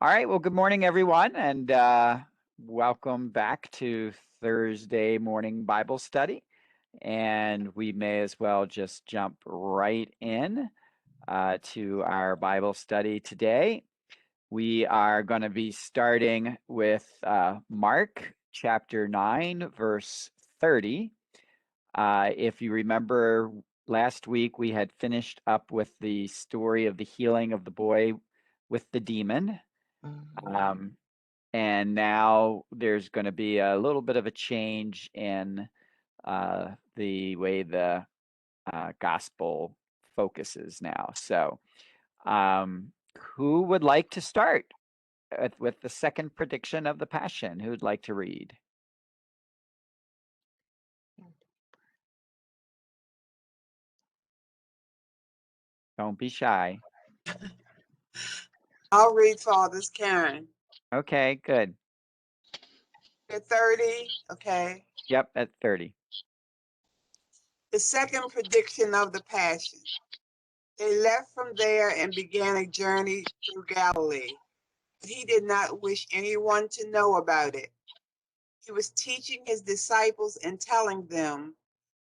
All right. Well, good morning, everyone, and welcome back to Thursday morning Bible study. And we may as well just jump right in to our Bible study today. We are going to be starting with Mark chapter 9, verse 30. If you remember, last week we had finished up with the story of the healing of the boy with the demon. Um, and now there's going to be a little bit of a change in the way the gospel focuses now. So, who would like to start with the second prediction of the Passion? Who would like to read? Don't be shy. I'll read Father's Karen. Okay, good. At 30, okay. Yep, at 30. The second prediction of the Passion. They left from there and began a journey through Galilee. But he did not wish anyone to know about it. He was teaching his disciples and telling them,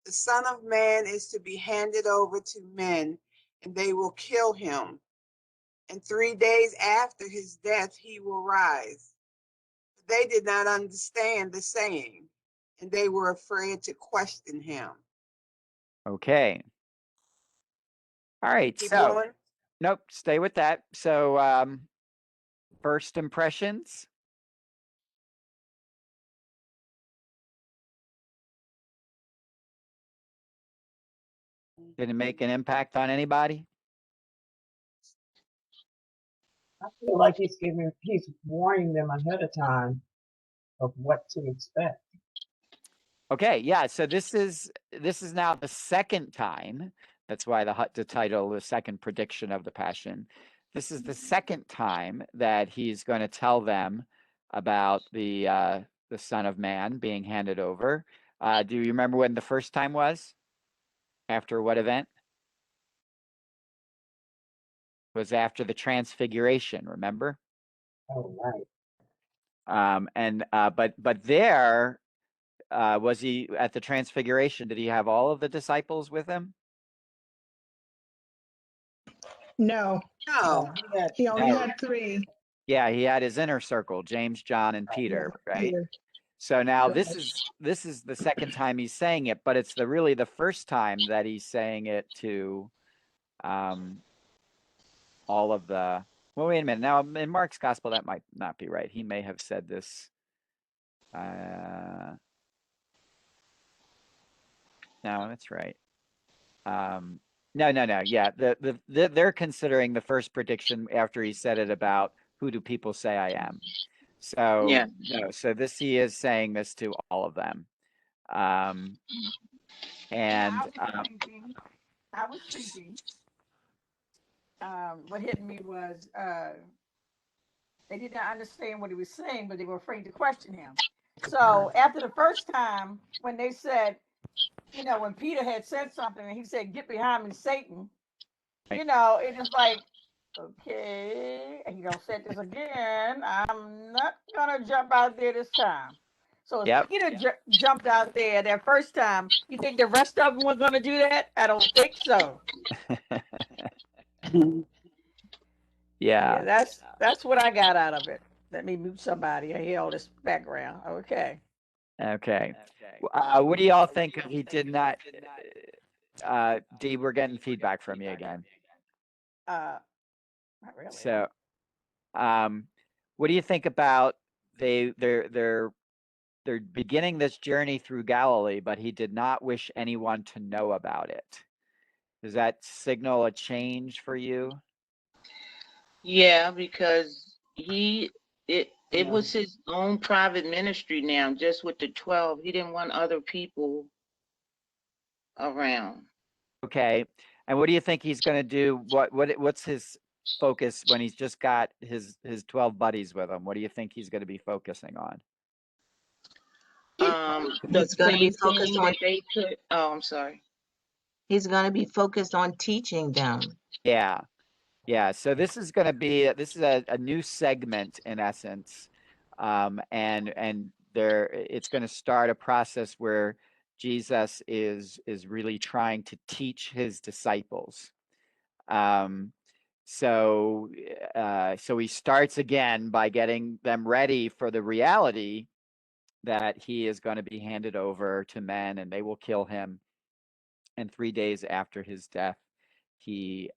the Son of Man is to be handed over to men, and they will kill him. And 3 days after his death, he will rise. But they did not understand the saying, and they were afraid to question him. Okay. All right. Keep So, going. nope, stay with that. So, first impressions. Did it make an impact on anybody? I feel like he's warning them ahead of time of what to expect. Okay, yeah. So this is now the second time. That's why the title, the second prediction of the Passion. This is the second time that he's going to tell them about the Son of Man being handed over. Do you remember when the first time was? After what event? It was after the Transfiguration. Remember? Oh, right. But there was he at the Transfiguration? Did he have all of the disciples with him? No, No. he only had 3. Yeah, he had his inner circle, James, John, and Peter, right? Peter. So now Right. this is the second time he's saying it, but it's really the first time that he's saying it to all of the. Well, wait a minute. Now in Mark's gospel, that might not be right. He may have said this. No, that's right. No. Yeah, they're considering the first prediction after he said it about who do people say I am. So Yeah. no, so he is saying this to all of them. And I was thinking, what hit me was they did not understand what he was saying, but they were afraid to question him. So after the first time, when they said, when Peter had said something and he said, "Get behind me, Satan," it was like, okay, and said this again. I'm not gonna jump out there this time. So if Peter jumped out there that first time, you think the rest of them were gonna do that? I don't think so. yeah, that's what I got out of it. Let me mute somebody. I hear all this background. Okay. What do y'all think if he did not? Dee, we're getting feedback from you again. Not really. So, what do you think about they're beginning this journey through Galilee, but he did not wish anyone to know about it? Does that signal a change for you? Yeah, because it was his own private ministry now, just with the 12. He didn't want other people around. Okay. And what do you think he's going to do? What's his focus when he's just got his 12 buddies with him? What do you think he's going to be focusing on? He's going to be focused on. Oh, I'm sorry. He's going to be focused on teaching them. Yeah. Yeah, so this is going to be this is a new segment in essence, and there it's going to start a process where Jesus is really trying to teach his disciples. Um, so he starts again by getting them ready for the reality that he is going to be handed over to men and they will kill him. And 3 days after his death, he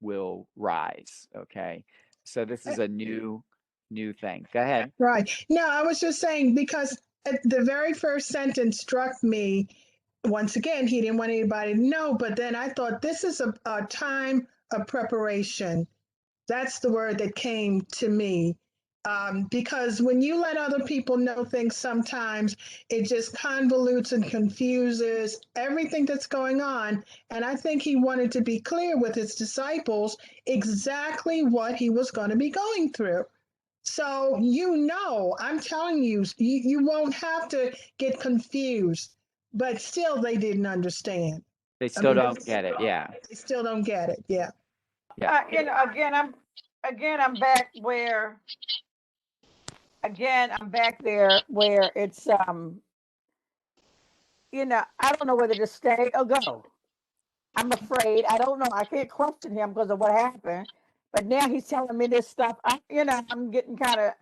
will rise. Okay. So this is a new thing. Go ahead. Right. No, I was just saying because the very first sentence struck me. Once again, he didn't want anybody to know, but then I thought this is a time of preparation. That's the word that came to me. Because when you let other people know things, sometimes it just convolutes and confuses everything that's going on. And I think he wanted to be clear with his disciples exactly what he was going to be going through. So, I'm telling you, you won't have to get confused, but still they didn't understand. They I still mean, don't get it. Yeah. they still don't get it. Yeah. Yeah. I'm back where I'm back there where it's I don't know whether to stay or go. I'm afraid. I don't know. I can't question him because of what happened. But now he's telling me this stuff. I'm getting kind of,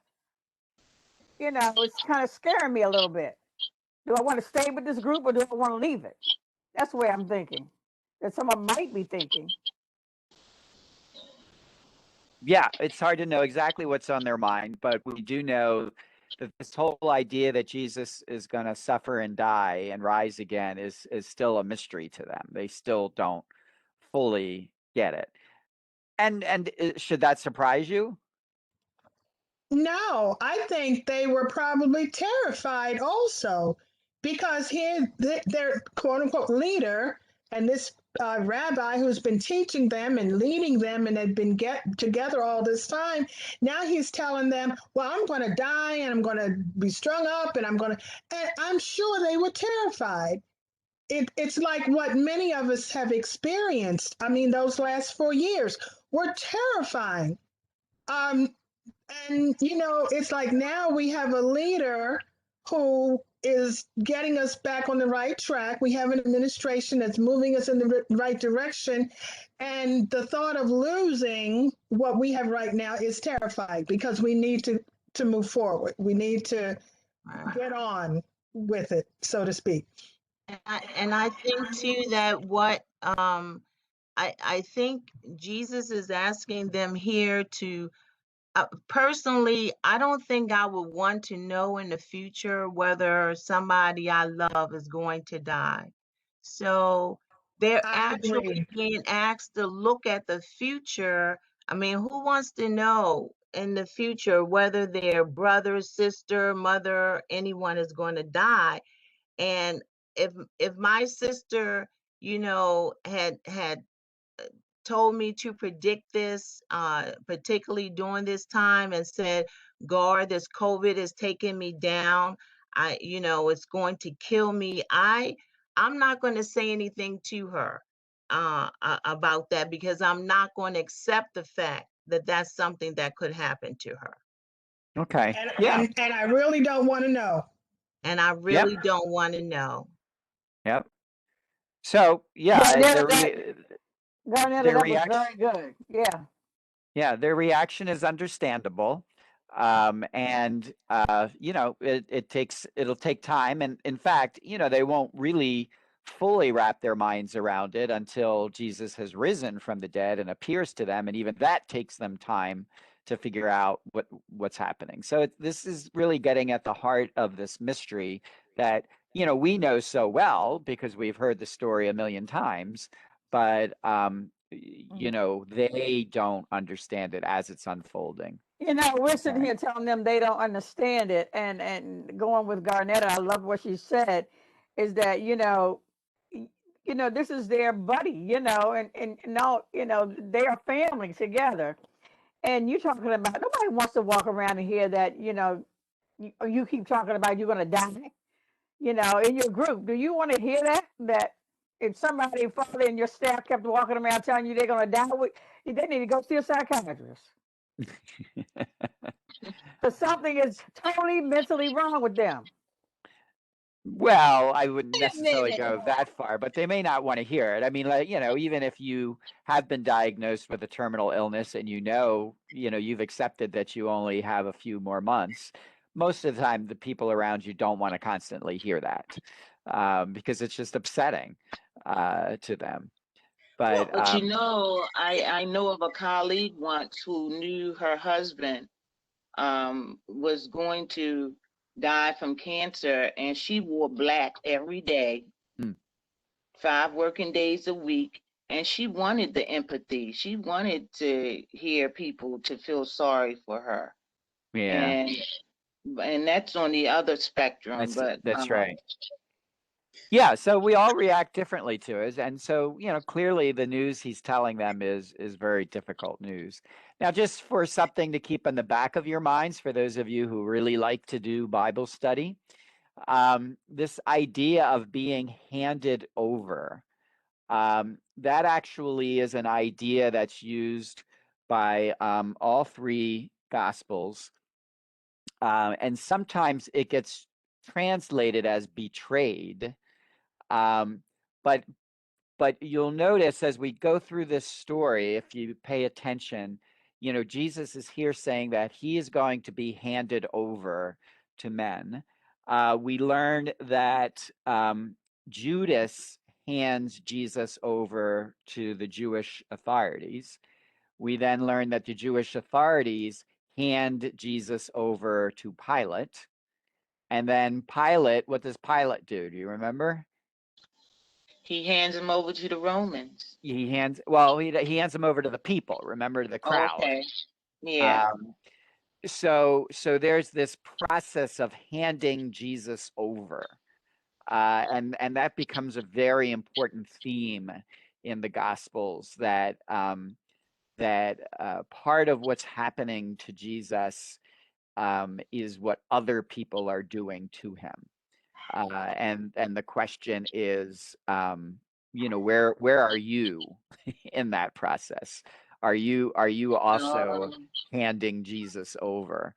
it's kind of scaring me a little bit. Do I want to stay with this group or do I want to leave it? That's the way I'm thinking. That someone might be thinking. Yeah, it's hard to know exactly what's on their mind, but we do know that this whole idea that Jesus is going to suffer and die and rise again is still a mystery to them. They still don't fully get it. And should that surprise you? No, I think they were probably terrified also because here their quote unquote leader and this rabbi who's been teaching them and leading them and had been get together all this time. Now he's telling them, well, I'm going to die and I'm going to be strung up and and I'm sure they were terrified. It's like what many of us have experienced. I mean, those last 4 years were terrifying. Um, and, it's like now we have a leader who is getting us back on the right track. We have an administration that's moving us in the right direction. And the thought of losing what we have right now is terrifying because we need to move forward. We need to get on with it, so to speak. And I think too that what I think Jesus is asking them here to personally, I don't think I would want to know in the future whether somebody I love is going to die. So they're I actually agree. being asked to look at the future. I mean, who wants to know in the future whether their brother, sister, mother, anyone is going to die? And if my sister, had told me to predict this, particularly during this time, and said, "Guard, this COVID is taking me down. It's going to kill me." I'm not going to say anything to her about that because I'm not going to accept the fact that that's something that could happen to her, Okay. And, Yeah. and I really don't want to know. and I Yep. really don't want to know. Yep. So yeah, Garnetta, their that was reaction very good. Yeah. yeah, their reaction is understandable. And it'll take time. And in fact, they won't really fully wrap their minds around it until Jesus has risen from the dead and appears to them. And even that takes them time to figure out what's happening. So this is really getting at the heart of this mystery that, we know so well because we've heard the story a million times, but they don't understand it as it's unfolding. We're sitting Okay. here telling them they don't understand it, and going with Garnetta, I love what she said, is that this is their buddy, and all they are family together, and you're talking about nobody wants to walk around and hear that you keep talking about you're going to die, in your group. Do you want to hear that if somebody father in your staff kept walking around telling you they're going to die? They need to go see a psychiatrist. Because something is totally mentally wrong with them. Well, I wouldn't Wait a necessarily minute. go that far, but they may not want to hear it. I mean, like, even if you have been diagnosed with a terminal illness and you've accepted that you only have a few more months, most of the time the people around you don't want to constantly hear that, because it's just upsetting to them. But But I know of a colleague once who knew her husband was going to die from cancer, and she wore black every day, mm, 5 working days a week, and she wanted the empathy. She wanted to hear people to feel sorry for her, yeah, and that's on the other spectrum. that's But that's right. Yeah, so we all react differently to it, and so clearly the news he's telling them is very difficult news. Now, just for something to keep in the back of your minds, for those of you who really like to do Bible study, this idea of being handed over, that actually is an idea that's used by all three Gospels, and sometimes it gets translated as betrayed. Um, but but you'll notice as we go through this story, if you pay attention, Jesus is here saying that he is going to be handed over to men. We learn that Judas hands Jesus over to the Jewish authorities. We then learn that the Jewish authorities hand Jesus over to Pilate. And then Pilate, what does Pilate do? Do you remember? he hands him over to the Romans. He hands him over to the people. Remember, the crowd. Okay. Yeah. Um, so there's this process of handing Jesus over, and that becomes a very important theme in the Gospels. That part of what's happening to Jesus is what other people are doing to him. And the question is, where are you in that process? Are you also Um, handing Jesus over?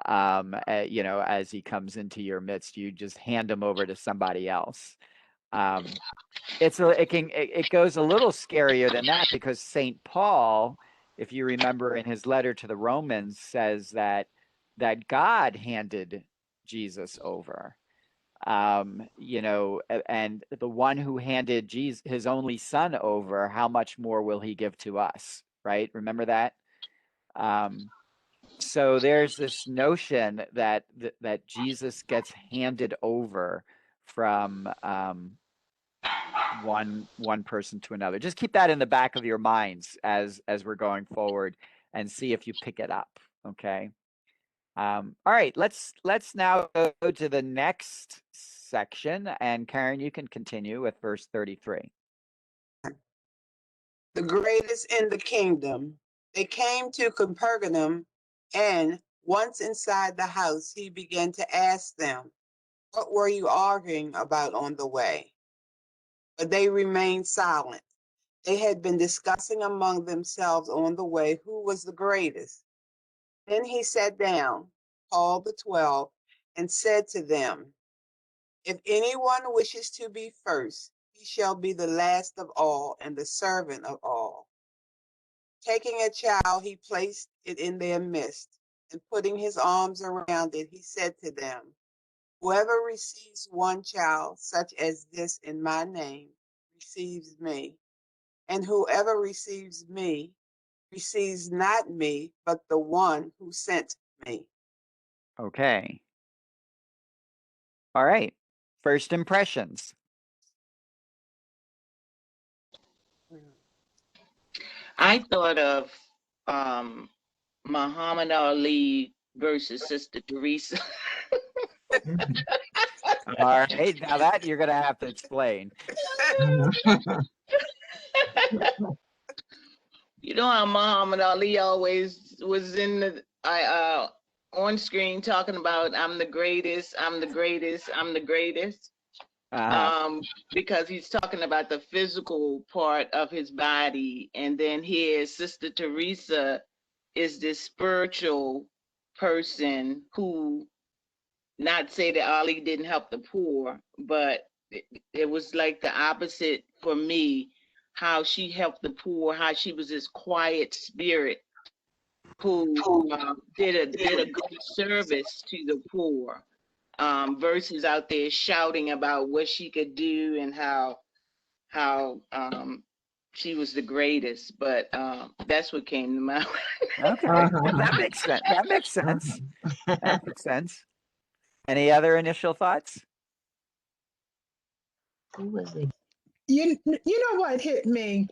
As he comes into your midst, you just hand him over to somebody else. Um, it goes a little scarier than that, because Saint Paul, if you remember in his letter to the Romans, says that God handed Jesus over. And the one who handed Jesus, his only son, over, how much more will he give to us? Right? Remember that? Um, so there's this notion that Jesus gets handed over from one person to another. Just keep that in the back of your minds as we're going forward, and see if you pick it up. Okay. All right, let's now go to the next section, and Karen, you can continue with verse 33. The greatest in the kingdom. They came to Capernaum, and once inside the house, he began to ask them, "What were you arguing about on the way?" But they remained silent. They had been discussing among themselves on the way who was the greatest. Then he sat down, called the 12, and said to them, "If anyone wishes to be first, he shall be the last of all and the servant of all." Taking a child, he placed it in their midst, and putting his arms around it, he said to them, "Whoever receives one child such as this in my name receives me, and whoever receives me receives not me, but the one who sent me." Okay. All right. First impressions. I thought of um, Muhammad Ali versus Sister Teresa. All right. Now that you're going to have to explain. You know how Muhammad Ali always was in the on screen talking about, "I'm the greatest, I'm the greatest, I'm the greatest." because he's talking about the physical part of his body, and then here Sister Teresa is this spiritual person who, not say that Ali didn't help the poor, but it was like the opposite for me, how she helped the poor, how she was this quiet spirit who did a good service to the poor, versus out there shouting about what she could do and how she was the greatest. But that's what came to mind. Okay, that makes sense. That makes sense. That makes sense. Any other initial thoughts? Who was it? You know what hit me?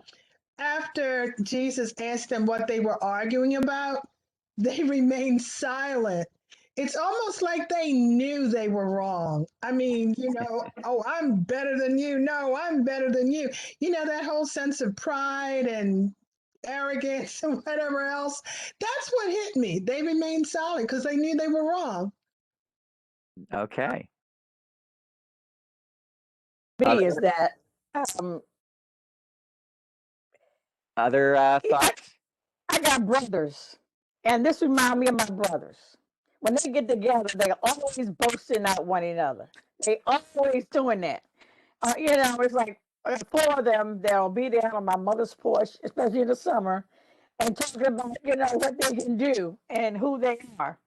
After Jesus asked them what they were arguing about, they remained silent. It's almost like they knew they were wrong. I mean, oh, I'm better than you. No, I'm better than you. That whole sense of pride and arrogance and whatever else. That's what hit me. They remained silent because they knew they were wrong. Okay. Me is that Other thoughts? I got brothers, and this reminds me of my brothers. When they get together, they always boasting out one another. They always doing that. It's like four of them. They'll be there on my mother's porch, especially in the summer, and talking about what they can do and who they are.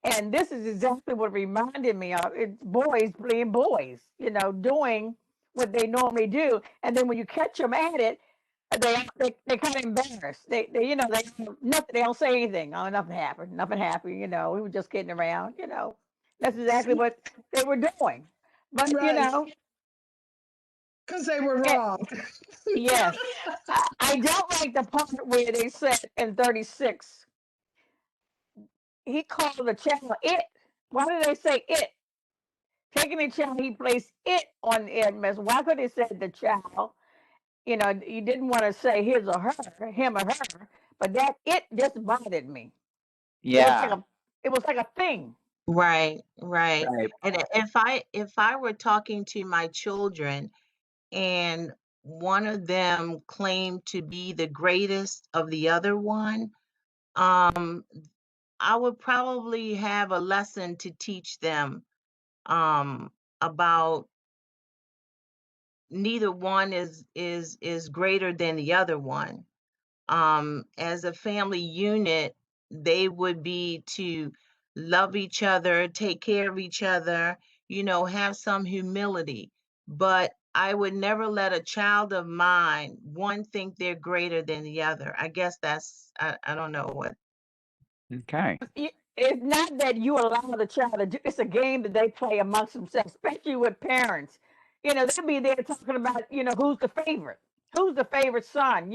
And this is exactly what reminded me of it's boys being boys, doing what they normally do. And then when you catch them at it, they kind of embarrassed. They don't say anything. Oh, nothing happened. Nothing happened. We were just kidding around. That's exactly what they were doing. But Right. Because they were and, wrong. yes, I don't like the part where they said in 36 he called the child it. Why did they say it? Taking the child, he placed it on the mess. Why could he say the child? You didn't want to say his or her, him or her, but that it just bothered me. Yeah. It was like a thing. Right, right. Right. And if I were talking to my children and one of them claimed to be the greatest of the other one, um, I would probably have a lesson to teach them about neither one is greater than the other one. As a family unit, they would be to love each other, take care of each other, have some humility. But I would never let a child of mine, one, think they're greater than the other. I guess I don't know what. Okay. It's not that you allow the child to do. It's a game that they play amongst themselves, especially with parents. They'll be there talking about who's the favorite son.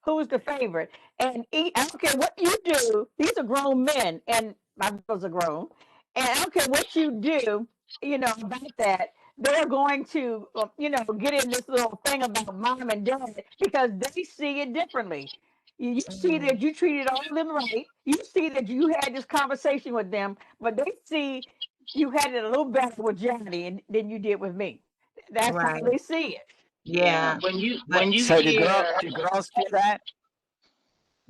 Who's the favorite, and I don't care what you do. These are grown men, and my brothers are grown, and I don't care what you do. About that. They're going to, get in this little thing about mom and dad because they see it differently. You see Mhm. that you treated all of them right. You see that you had this conversation with them, but they see you had it a little better with Johnny than you did with me. That's how Right. they see it. Yeah, Yeah. But when you So hear do girls do that?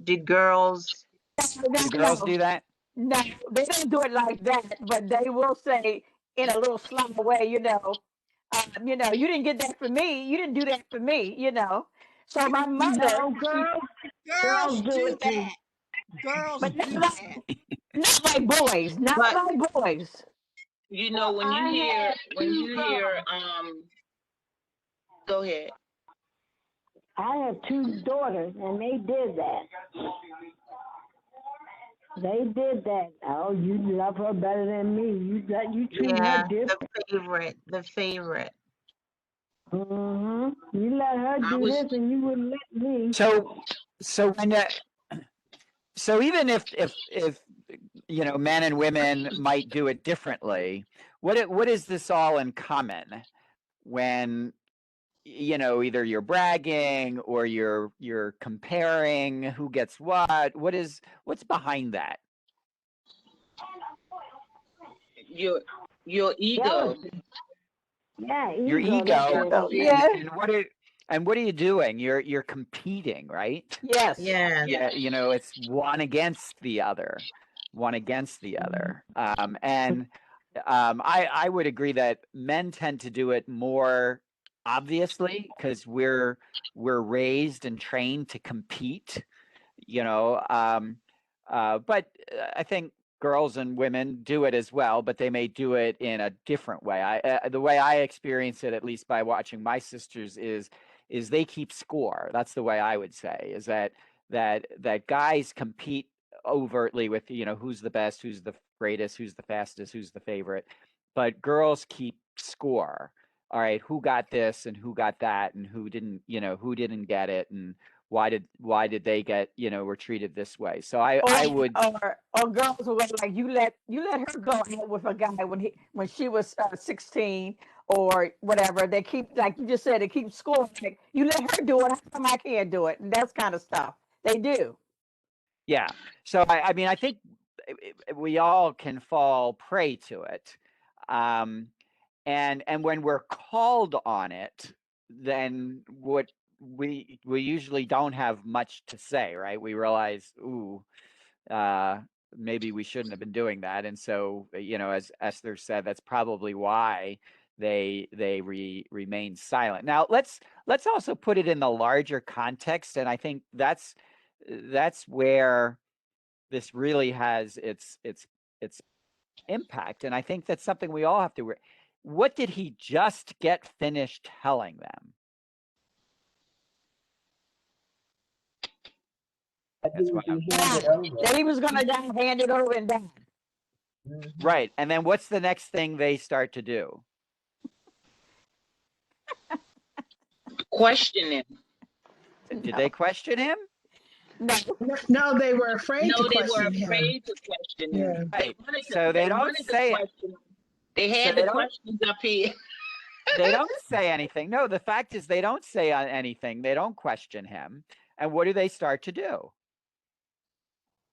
did girls, Do girls No, do that? no, they don't do it like that, but they will say in a little sly way, you didn't get that for me. You didn't do that for me. So my mother, she, Girls do do it too. that. Girls but do that. not like boys, not but like boys. Well, when you I hear had when two you hear sons. go ahead. I had two daughters, and they did that. They did that. Oh, you love her better than me. You treat her yeah, different. the favorite. You let her I do was this, and you wouldn't let me. So when so even if men and women might do it differently, what is this all in common when either you're bragging or you're comparing who gets what's behind that? your ego. Jealousy. Yeah, Your ego. That's ego, what it is. Yeah. and what are you doing? You're competing, right? Yes. Yes. Yeah, it's one against the other, one against the other. And I would agree that men tend to do it more obviously because we're raised and trained to compete, you know. But I think girls and women do it as well, but they may do it in a different way. The way I experience it, at least by watching my sisters, is they keep score. That's the way I would say. Is that guys compete overtly with who's the best, who's the greatest, who's the fastest, who's the favorite, but girls keep score. All right, who got this and who got that and who didn't get it, and why did they get were treated this way. So I Or I would or girls who were like you let her go out with a guy when she was 16 or whatever. They keep, like you just said, they keep scoring. Like, you let her do it, how come I can't do it? And that's kind of stuff they do. Yeah. So I mean, I think we all can fall prey to it. Um, and when we're called on it, then what we usually don't have much to say, right? We realize, ooh, uh, maybe we shouldn't have been doing that. And so, as Esther said, that's probably why they remain silent. Now, let's also put it in the larger context, and I think that's where this really has its impact. And I think that's something we all have to. What did he just get finished telling them? That he That's would what I'm be handed over. That he was gonna die, hand it over and die. right. And then what's the next thing they start to do? Question him. Did they question him? No. No, they were afraid to No, they were question him. afraid to question him. Yeah. Right. So they don't say it. question him. They So had they the don't questions up here. they don't say anything. No, the fact is they don't say anything. They don't question him. And what do they start to do?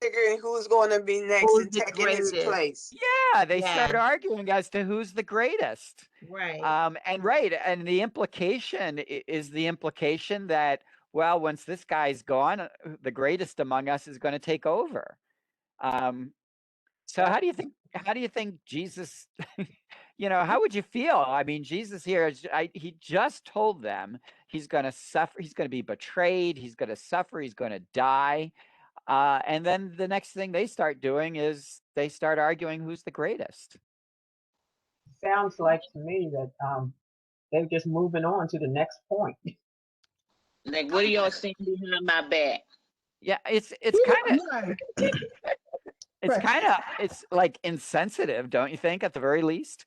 Figuring who's going to be next Who's and the taking his greatest? place. Yeah, they start Yeah. arguing as to who's the greatest. Right. And the implication is the implication that, well, once this guy's gone, the greatest among us is going to take over. So how do you think Jesus, how would you feel? I mean, Jesus here, he just told them he's going to suffer, he's going to be betrayed, he's going to suffer, he's going to die. And then the next thing they start doing is they start arguing who's the greatest. Sounds like to me that they're just moving on to the next point. Like, what are y'all saying behind my back? Yeah, it's kind of Right. it's like insensitive, don't you think, at the very least?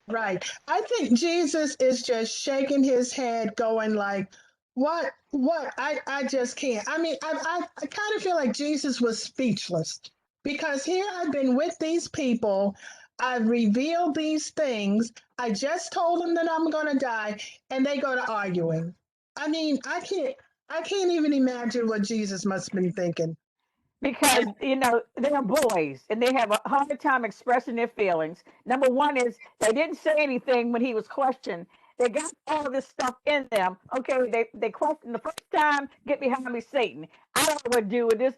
Right. I think Jesus is just shaking his head, going like, "What? What? I just can't." I mean, I kind of feel like Jesus was speechless because here I've been with these people. I've revealed these things. I just told them that I'm going to die, and they go to arguing. I mean, I can't even imagine what Jesus must have been thinking. Because they're boys and they have a hard time expressing their feelings. Number one is they didn't say anything when he was questioned. They got all this stuff in them. Okay, they questioned the first time, "Get behind me, Satan. I don't know what to do with this."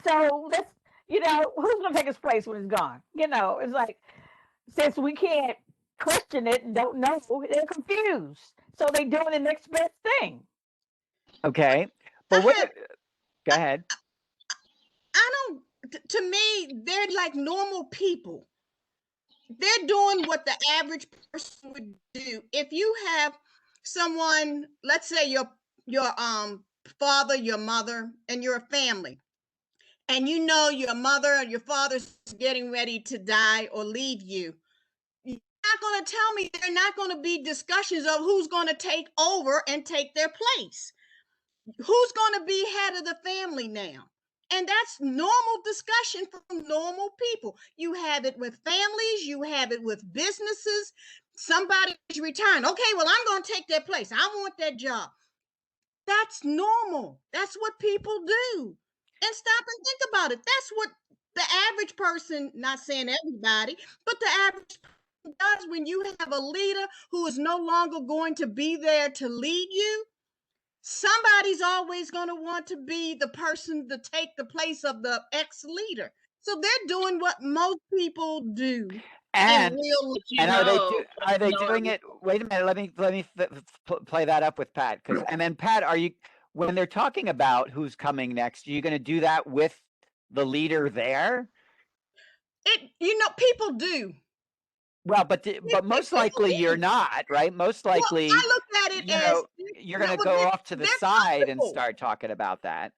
So let's, who's gonna take his place when he's gone? It's like, since we can't question it and don't know, they're confused. So they doing the next best thing. Okay, but go ahead. I don't, to me, they're like normal people. They're doing what the average person would do. If you have someone, let's say your father, your mother, and you're a family, and you know your mother or your father's getting ready to die or leave you, you're not going to tell me there are not going to be discussions of who's going to take over and take their place. Who's going to be head of the family now? And that's normal discussion from normal people. You have it with families, you have it with businesses. Somebody's retiring. Okay, well, I'm going to take their place. I want that job. That's normal. That's what people do. And stop and think about it. That's what the average person, not saying everybody, but the average does when you have a leader who is no longer going to be there to lead you, somebody's always going to want to be the person to take the place of the ex-leader. So they're doing what most people do in And real life. You and know, are they you know, doing it? Wait a minute. Let me play that up with Pat, because and then Pat, are you, when they're talking about who's coming next, are you going to do that with the leader there? People do. Well, but most People likely you're do. not, right? Most Well, likely, I look at it you as know, you're going no, to well, go off to the they're side and comfortable. start talking about that.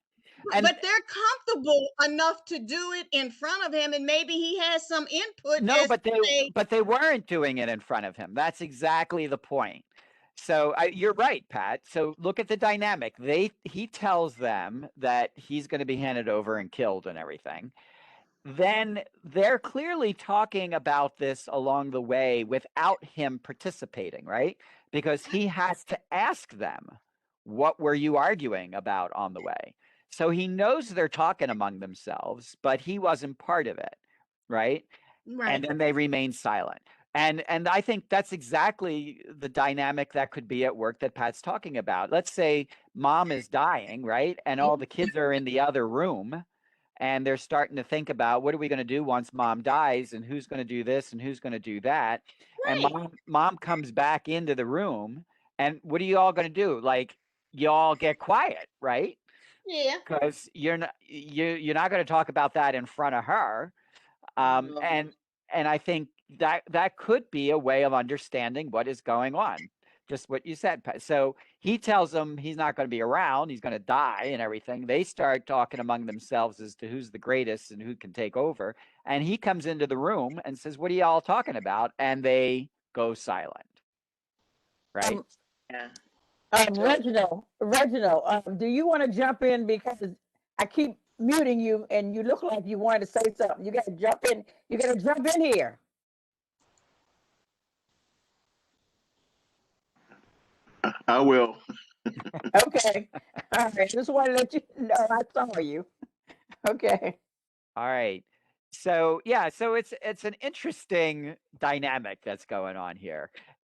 And But they're comfortable enough to do it in front of him, and maybe he has some input no, as to say, but they weren't doing it in front of him. That's exactly the point. So you're right, Pat. So look at the dynamic. He tells them that he's going to be handed over and killed and everything. Then they're clearly talking about this along the way without him participating, right? Because he has to ask them, what were you arguing about on the way? So he knows they're talking among themselves, but he wasn't part of it, right? And right, then they remain silent. And I think that's exactly the dynamic that could be at work that Pat's talking about. Let's say mom is dying, right? And all the kids are in the other room and they're starting to think about, what are we going to do once mom dies, and who's going to do this and who's going to do that. And right, mom comes back into the room, and what are you all going to do? Like, you all get quiet, right? yeah. Because you're not going to talk about that in front of her. um, no. and and I think that could be a way of understanding what is going on. Just what you said, Pat. So he tells them he's not going to be around, he's going to die and everything. They start talking among themselves as to who's the greatest and who can take over. And he comes into the room and says, "What are y'all talking about?" And they go silent, right? Um, Yeah. So Reginald, do you want to jump in, because I keep muting you and you look like you wanted to say something. You got to jump in. You got to jump in here. I will. Okay. All right. Just want to let you know I saw you. Okay. All right. So yeah, so it's an interesting dynamic that's going on here,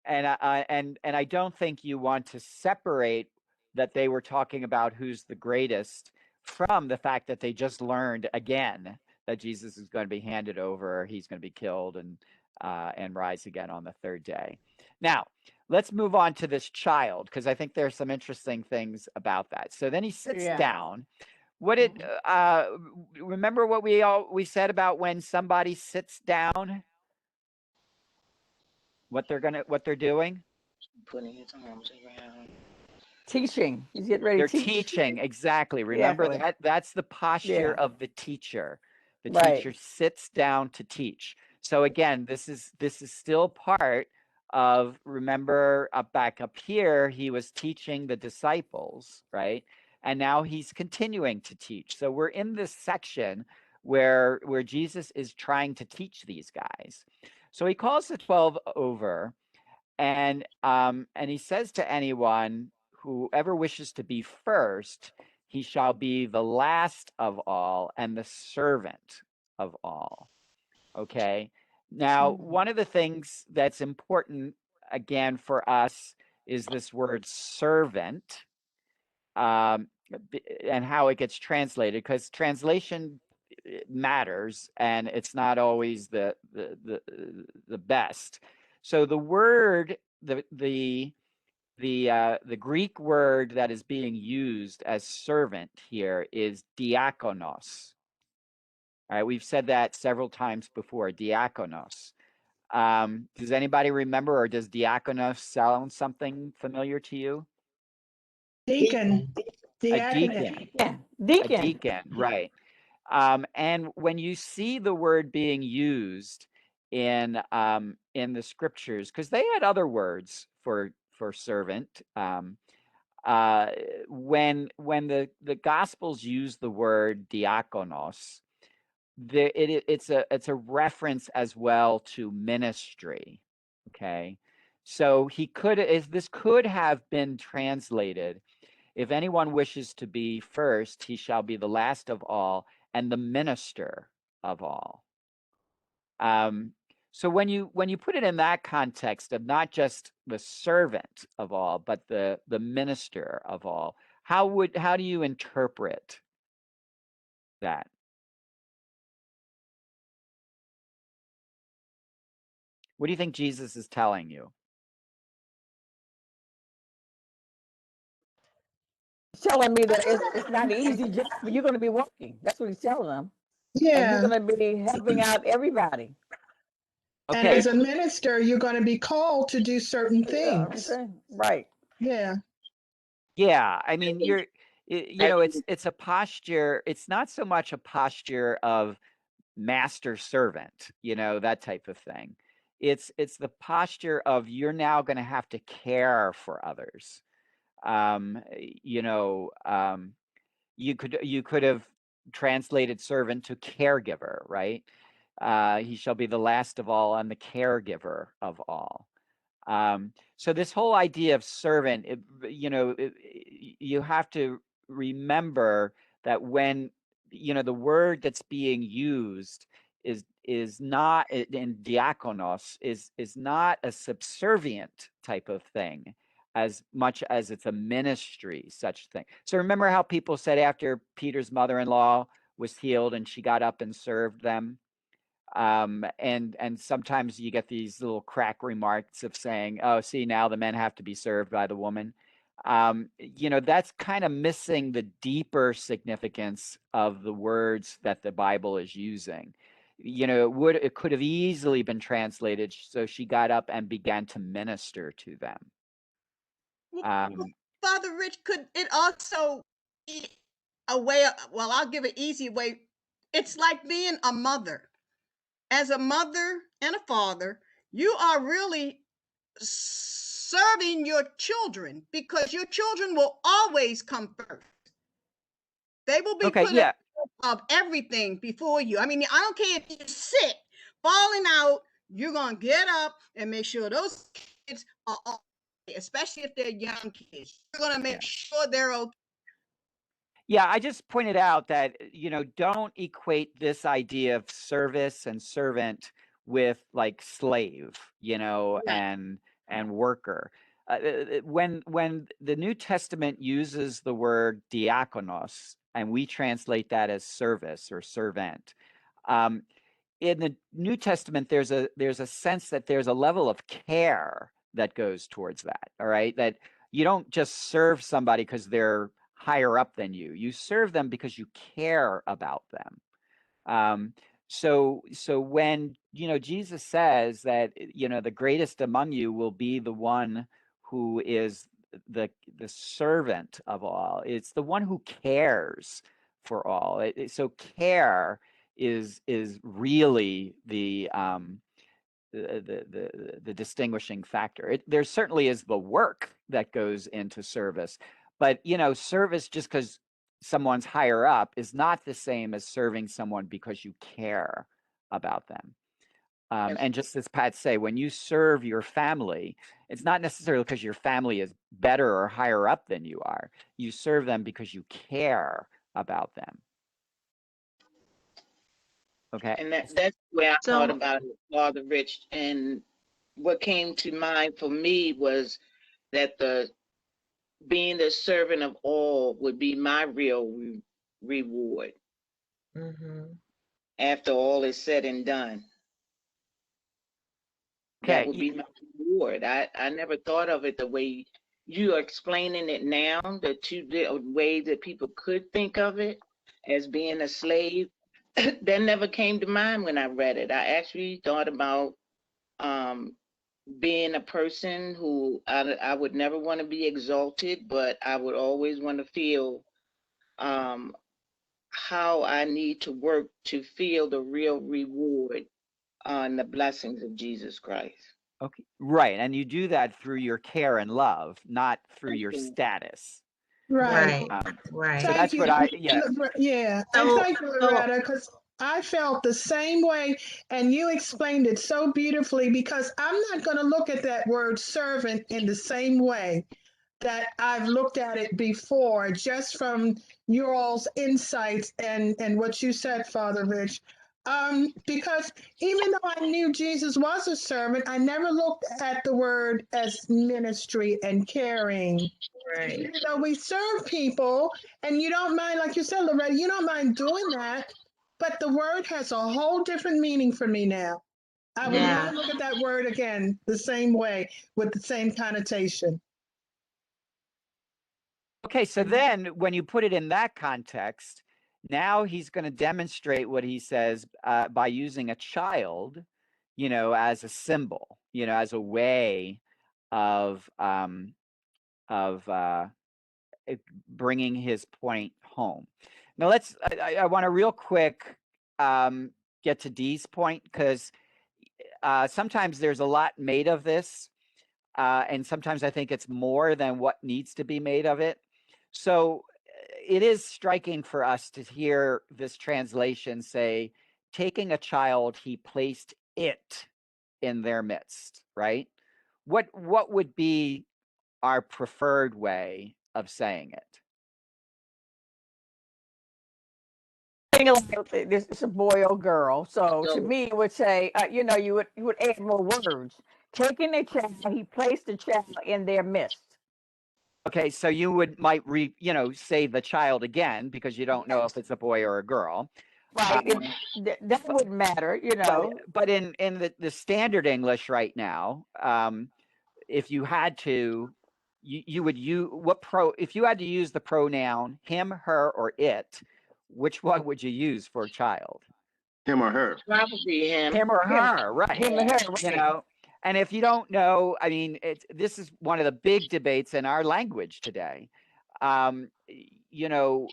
and I don't think you want to separate that they were talking about who's the greatest from the fact that they just learned again that Jesus is going to be handed over, he's going to be killed, and rise again on the third day. Now let's move on to this child, because I think there's some interesting things about that. So then he sits Yeah. down. What did uh remember what we said about when somebody sits down, what they're doing? putting his arms around. Teaching. He's getting ready They're to teach. teaching, exactly. Remember Exactly. that's the posture Yeah. of the teacher. The Right. teacher sits down to teach. So again, this is still part of, remember, back up here, he was teaching the disciples, right? And now he's continuing to teach. So we're in this section where Jesus is trying to teach these guys. So he calls the 12 over, and he says to anyone, whoever wishes to be first, he shall be the last of all and the servant of all. Okay. Now, one of the things that's important again for us is this word servant, um, and how it gets translated, because translation matters, and it's not always the best. So the word, the Greek word that is being used as servant here is diakonos. All right, we've said that several times before, diakonos. Does anybody remember, or does diakonos sound something familiar to you? Deacon, Deacon. A diaconate. deacon. Yeah. A Deacon. deacon, right. And when you see the word being used in the scriptures, because they had other words for servant, uh, when the Gospels use the word diakonos, it's a reference as well to ministry. Okay, so this could have been translated, if anyone wishes to be first, he shall be the last of all and the minister of all. Um, So when you put it in that context of not just the servant of all, but the minister of all, how do you interpret that? What do you think Jesus is telling you? Telling me that it's not an easy job. You're going to be working. That's what he's telling them. And you're Yeah. going to be helping out everybody. And Okay. as a minister, you're going to be called to do certain things. Right. Yeah. Yeah, I mean, you I know, think it's a posture. It's not so much a posture of master servant, you know, that type of thing. It's the posture of you're now going to have to care for others. You know, you could have translated servant to caregiver, right? He shall be the last of all and the caregiver of all. So this whole idea of servant, you know, you have to remember that when, you know, the word that's being used is not in diakonos is not a subservient type of thing as much as it's a ministry such thing. So remember how people said after Peter's mother-in-law was healed and she got up and served them, and sometimes you get these little crack remarks of saying, "Oh, see, now the men have to be served by the woman." You know, that's kind of missing the deeper significance of the words that the Bible is using. You know, it could have easily been translated, so she got up and began to minister to them. Well, Father Rich, could it also be a way? Well, I'll give an easy way. It's like being a mother. As a mother and a father, you are really serving your children because your children will always come first. They will be Okay, put at yeah, of everything before you. I mean, I don't care if you're sick, falling out, you're gonna get up and make sure those kids are okay, especially if they're young kids. You're gonna yeah. make sure they're okay. Yeah, I just pointed out that, you know, don't equate this idea of service and servant with like slave, you know, Right. and worker. When the New Testament uses the word diakonos, and we translate that as service or servant, um, in the New Testament, there's a sense that there's a level of care that goes towards that. All right, that you don't just serve somebody because they're higher up than you. You serve them because you care about them. Um, so when you know Jesus says that you know the greatest among you will be the one who is the servant of all. It's the one who cares for all. So care is really the distinguishing factor. There certainly is the work that goes into service, but you know, service just because someone's higher up is not the same as serving someone because you care about them. that's And just as Pat say, when you serve your family, it's not necessarily because your family is better or higher up than you are. You serve them because you care about them. Okay. and that's the way I thought So, about it, Father Rich. And what came to mind for me was that the being the servant of all would be my real reward mhm. after all is said and done. That would Okay. be my reward. I never thought of it the way you are explaining it now, the two ways that people could think of it as being a slave. That never came to mind when I read it. I actually thought about um, being a person who I would never want to be exalted, but I would always want to feel um, how I need to work to feel the real reward and the blessings of Jesus Christ. Okay. Right. And you do that through your care and love, not through your Okay. status. Right. Right, So right. Thank that's you. what yeah. Yeah. And So, thank you, so, Loretta, because I felt the same way. And you explained it so beautifully because I'm not going to look at that word servant in the same way that I've looked at it before, just from your all's insights and what you said, Father Rich. Because even though I knew Jesus was a servant, I never looked at the word as ministry and caring. Right. Even though we serve people, and you don't mind, like you said, Loretta, you don't mind doing that, but the word has a whole different meaning for me now. I would Yeah. never look at that word again the same way with the same connotation. Okay, so then when you put it in that context, now he's going to demonstrate what he says by using a child, as a symbol, as a way of of uh, bringing his point home. Now I want to real quick um, get to Dee's point because sometimes there's a lot made of this, and sometimes I think it's more than what needs to be made of it. So it is striking for us to hear this translation say, taking a child, he placed it in their midst, right? What would be our preferred way of saying it? It's a boy or girl. So to So me, it would say, you would add more words. Taking a child, he placed the child in their midst. Okay, so you might say the child again because you don't know if it's a boy or a girl. Right. Um, That wouldn't matter, but in the standard English right now, if you had to, you would use if you had to use the pronoun him, her, or it, which one would you use for a child? Him or her. probably him. Him or Him, her, right? him and her, You right? know, and if you don't know, I mean, this is one of the big debates in our language today. Um, you know,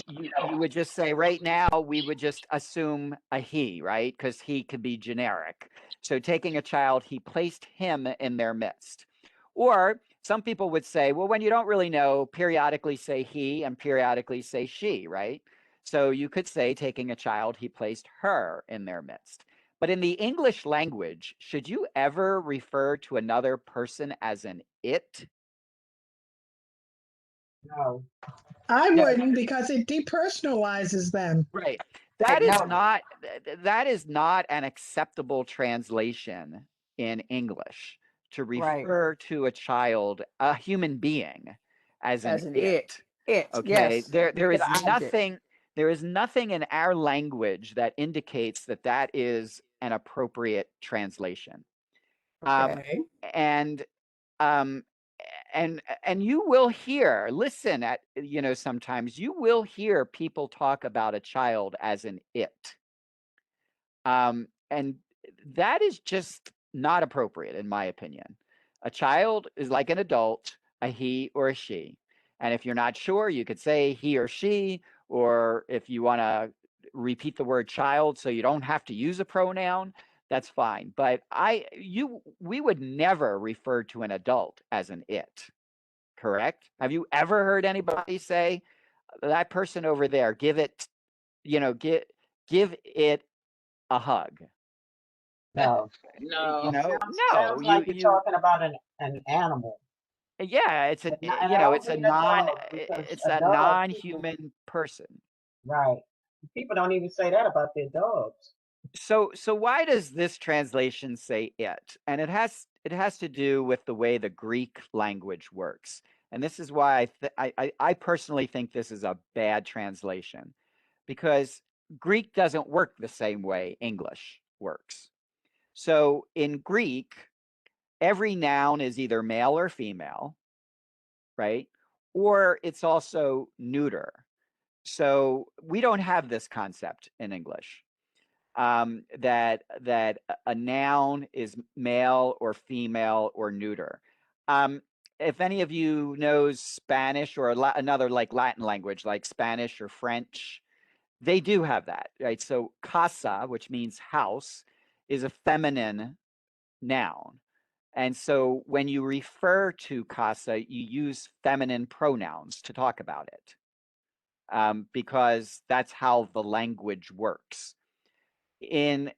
you would just say right now we would just assume a he, right? Because he could be generic. So taking a child, he placed him in their midst. Or some people would say, well, when you don't really know, periodically say he and periodically say she, right? So you could say, taking a child, he placed her in their midst. But in the English language, should you ever refer to another person as an it? No. I No, wouldn't because it depersonalizes them. right. Right, no. That is not an acceptable translation in English to Right. refer to a child, a human being, as an As an it. it. It, Okay. yes. There Make it is an object. nothing in our language that indicates that that is an appropriate translation. Um, Okay. and um, and you will hear, listen at, sometimes you will hear people talk about a child as an it. And that is just not appropriate, in my opinion. A child is like an adult, a he or a she. And if you're not sure, you could say he or she, or if you want to repeat the word child so you don't have to use a pronoun, that's fine. But we would never refer to an adult as an it, correct? Have you ever heard anybody say that person over there, give it, give it a hug? No. No. No, Sounds like you're you talking about an animal, yeah, but not, and I don't it's a mean a non dog because it's a a dog people non-human person. right. People don't even say that about their dogs. So why does this translation say it? And it has to do with the way the Greek language works. And this is why I personally think this is a bad translation, because Greek doesn't work the same way English works. So in Greek, every noun is either male or female, right? Or it's also neuter. So we don't have this concept in English, that a noun is male or female or neuter. Um, if any of you knows Spanish or another like Latin language, like Spanish or French, they do have that, right? So casa, which means house, is a feminine noun. And so when you refer to casa, you use feminine pronouns to talk about it, because that's how the language works. In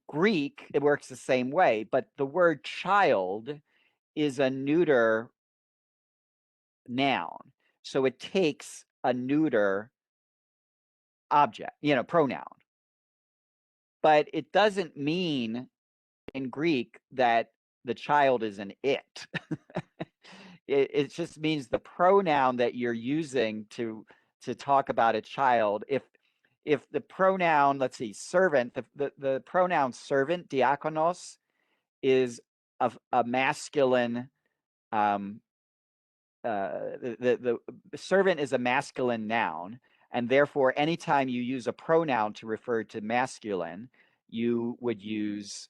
Greek, it works the same way, but the word child is a neuter noun. So it takes a neuter object, pronoun. but it doesn't mean in Greek that the child is an it. It just means the pronoun that you're using to talk about a child. If the pronoun, let's see, servant, the pronoun servant, diakonos, is a masculine, um, the servant is a masculine noun, and therefore anytime you use a pronoun to refer to masculine, you would use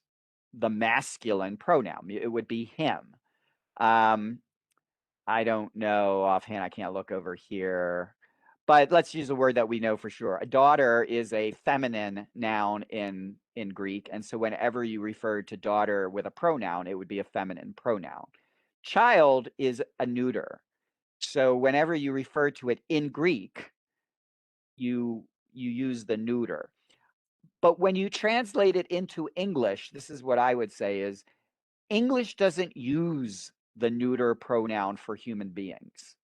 the masculine pronoun. It would be him. Um, I don't know offhand. I can't look over here. But let's use a word that we know for sure. A daughter is a feminine noun in Greek. And so whenever you refer to daughter with a pronoun, it would be a feminine pronoun. Child is a neuter. So whenever you refer to it in Greek, you use the neuter. But when you translate it into English, this is what I would say is English doesn't use the neuter pronoun for human beings.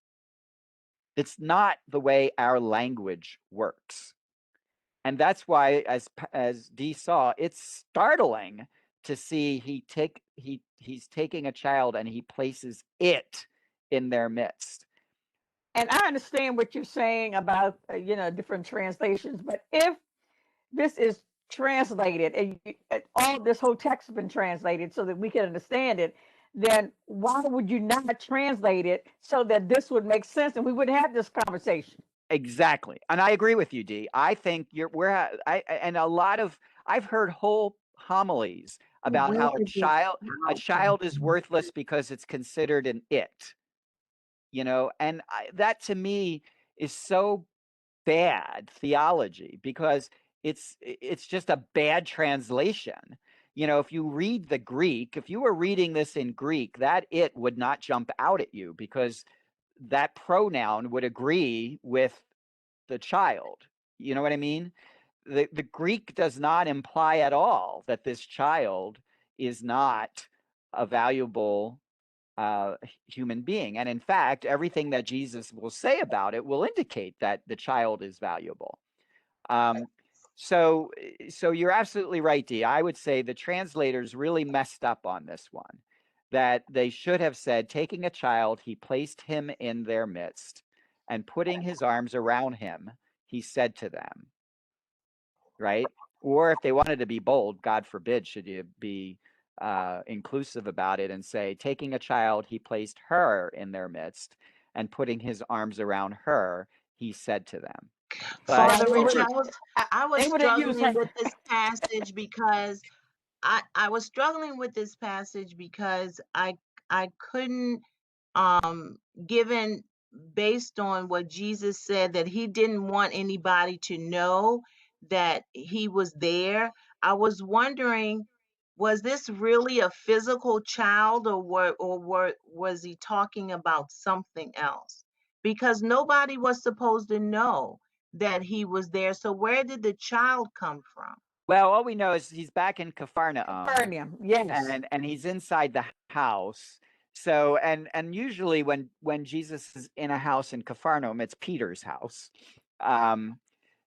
It's not the way our language works. And that's why, as Dee saw, it's startling to see he's taking a child and he places it in their midst. And I understand what you're saying about different translations, but if this is translated and all this whole text has been translated so that we can understand it, then why would you not translate it so that this would make sense and we wouldn't have this conversation? Exactly. And I agree with you, Dee. I think I've heard whole homilies about Where how did this a child come child is from? worthless because it's considered an it, and that to me is so bad theology because it's just a bad translation. If you read the Greek, if you were reading this in Greek, that it would not jump out at you because that pronoun would agree with the child. You know what I mean? The Greek does not imply at all that this child is not a valuable human being. And in fact, everything that Jesus will say about it will indicate that the child is valuable. So you're absolutely right, Dee. I would say the translators really messed up on this one, that they should have said, taking a child, he placed him in their midst, and putting his arms around him, he said to them, right? Or if they wanted to be bold, God forbid, should you be inclusive about it and say, taking a child, he placed her in their midst, and putting his arms around her, he said to them. But Father Rich, I was They would have used struggling her. with this passage because I was struggling with this passage because I couldn't given based on what Jesus said that he didn't want anybody to know that he was there. I was wondering, was this really a physical child was he talking about something else? Because nobody was supposed to know that he was there. So where did the child come from? well, all we know is he's back in Capernaum, Capernaum, yes. and he's inside the house. So and usually when Jesus is in a house in Capernaum, it's Peter's house.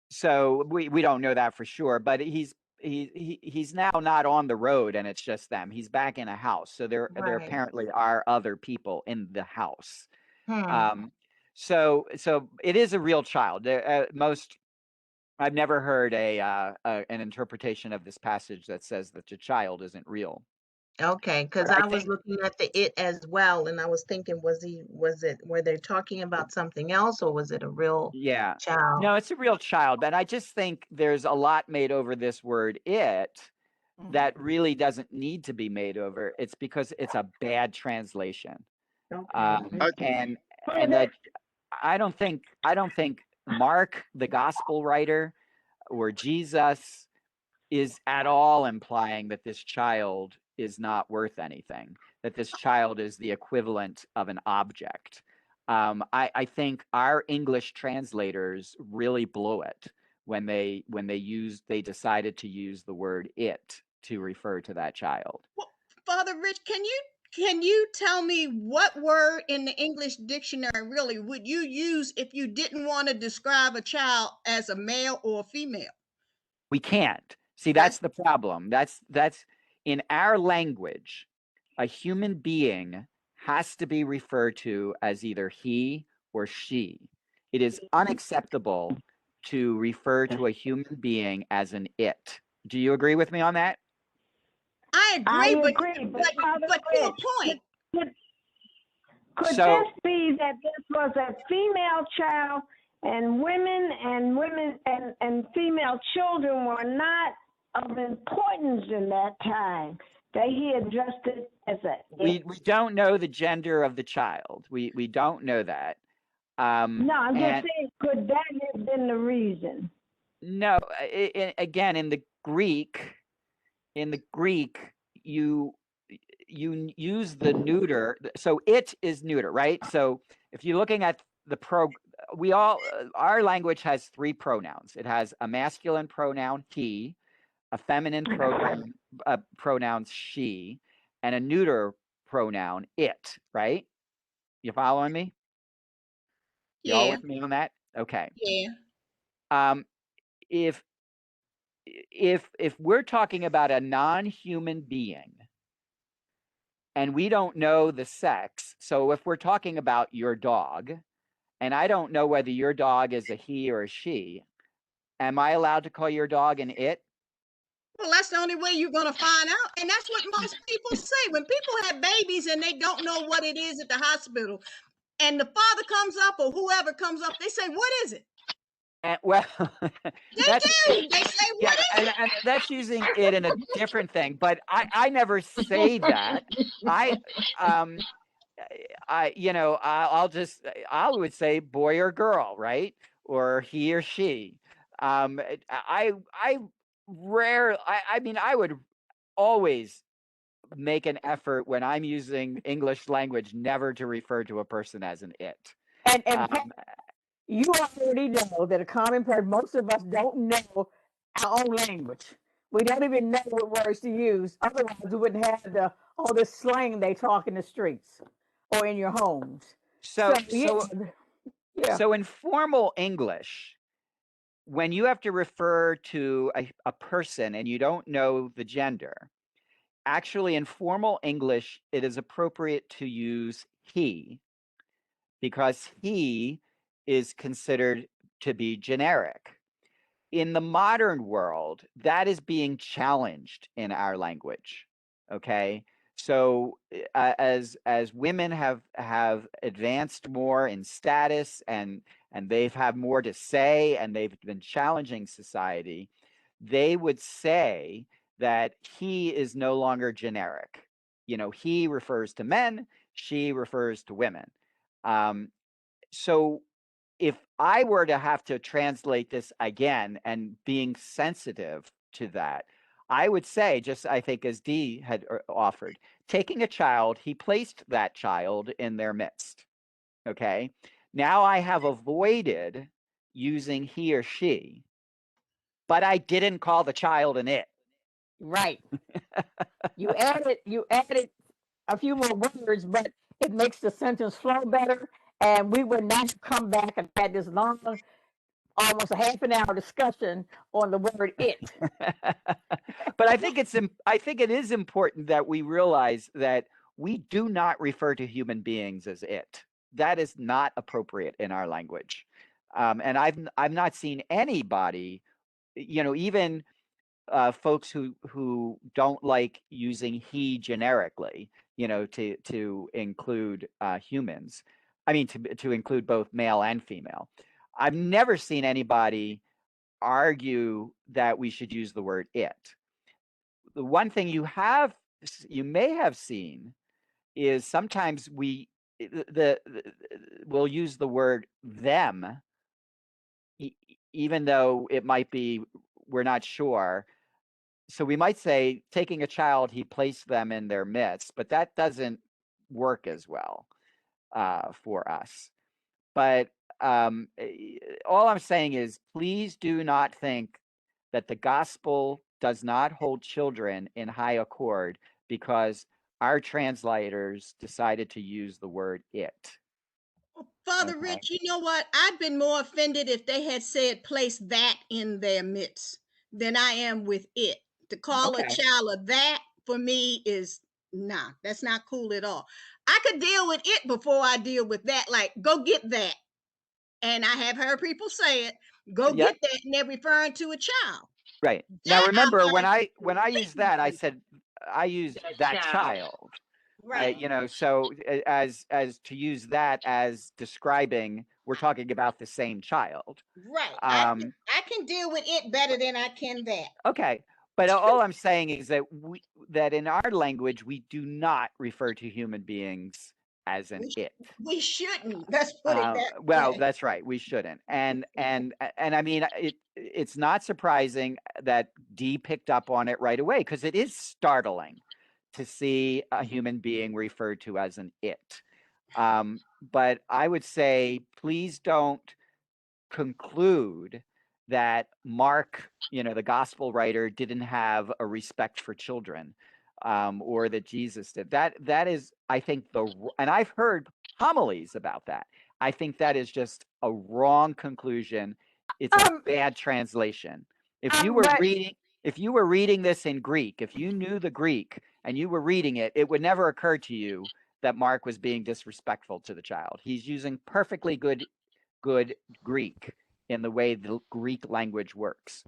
So we don't know that for sure, but he's now not on the road and it's just them. He's back in a house. So there Right. apparently are other people in the house. Hmm. So it is a real child. I've never heard an interpretation of this passage that says that the child isn't real. Okay, because But I I was think, looking at the it as well, and I was thinking, were they talking about something else, or was it a real yeah, child? no, it's a real child. But I just think there's a lot made over this word "it" that really doesn't need to be made over. It's because it's a bad translation, Okay. and that I don't think Mark, the gospel writer, or Jesus is at all implying that this child is not worth anything, that this child is the equivalent of an object. I think our English translators really blew it when they decided to use the word "it" to refer to that child. Well, Father Rich, can you tell me what word in the English dictionary really would you use if you didn't want to describe a child as a male or a female? We can't. See, that's the problem. That's in our language, a human being has to be referred to as either he or she. It is unacceptable to refer to a human being as an it. Do you agree with me on that? I agree, but Father to a Rich, point. could So- this be that this was a female child and women and female children were not of importance in that time, that he addressed it as a We don't know the gender of the child. We don't know that. No, I'm just and saying, could that have been the reason? no, again, in the Greek, you use the neuter. So it is neuter, right? So if you're looking at the our language has three pronouns. It has a masculine pronoun he, a feminine pronoun she, and a neuter pronoun it, right? You following me? You all Yeah, with me on that? Okay. yeah. Um, if we're talking about a non-human being and we don't know the sex, so if we're talking about your dog, and I don't know whether your dog is a he or a she, am I allowed to call your dog an it? Well, that's the only way you're going to find out. And that's what most people say. When people have babies and they don't know what it is at the hospital, and the father comes up or whoever comes up, they say, "What is it?" Well, They that's do. They say, yeah, "What is it?" and that's using it in a different thing. But I never say that. I I would say boy or girl, right? Or he or she. I I mean, I would always make an effort when I'm using English language never to refer to a person as an it. And Um, you already know that a common person, most of us don't know our own language. We don't even know what words to use. Otherwise, we wouldn't have all this slang they talk in the streets or in your homes. so Yeah. so in formal English, when you have to refer to a person and you don't know the gender, actually in formal English, it is appropriate to use he because he is considered to be generic. In the modern world, that is being challenged in our language. Okay. So as women have advanced more in status and they've had more to say and they've been challenging society, they would say that he is no longer generic. You know, he refers to men, she refers to women. So if I were to have to translate this again and being sensitive to that, I would say, just I think as Dee had offered, taking a child, he placed that child in their midst. Okay. Now I have avoided using he or she, but I didn't call the child an it. Right. You added a few more words, but it makes the sentence flow better. And we would not come back and had this long, almost a half an hour discussion on the word it. But I think it is important that we realize that we do not refer to human beings as it. That is not appropriate in our language. And I've not seen anybody, even folks who don't like using he generically, to include humans. I mean, to include both male and female. I've never seen anybody argue that we should use the word it. The one thing you may have seen is sometimes we'll use the word them, even though it might be we're not sure. So we might say, taking a child, he placed them in their midst, but that doesn't work as well for us. But all I'm saying is, please do not think that the gospel does not hold children in high accord because our translators decided to use the word it. Father Okay. Rich, you know what? I'd been more offended if they had said place that in their midst. than I am with it. To call a Okay. child of that for me is nah, that's not cool at all. I could deal with it before I deal with that. Like, go get that. And I have heard people say it, go Yep. get that, and they're referring to a child. Right. Now That I remember when find I used completely that, I crazy. said I used That that child. child. Right. You know, so as to use that as describing, we're talking about the same child. Right. Um, I can deal with it better than I can that. okay, but all I'm saying is that that in our language we do not refer to human beings as an We, it. we shouldn't. Let's put it that Well, way. that's right. We shouldn't. And I mean, it's not surprising that Dee picked up on it right away because it is startling to see a human being referred to as an it. But I would say, please don't conclude that Mark, you know, the gospel writer, didn't have a respect for children, or that Jesus did. That is, I think, and I've heard homilies about that. I think that is just a wrong conclusion. It's a Um, bad translation. If you were but reading, if you were reading this in Greek, if you knew the Greek and you were reading it, it would never occur to you that Mark was being disrespectful to the child. He's using perfectly good Greek in the way the Greek language works.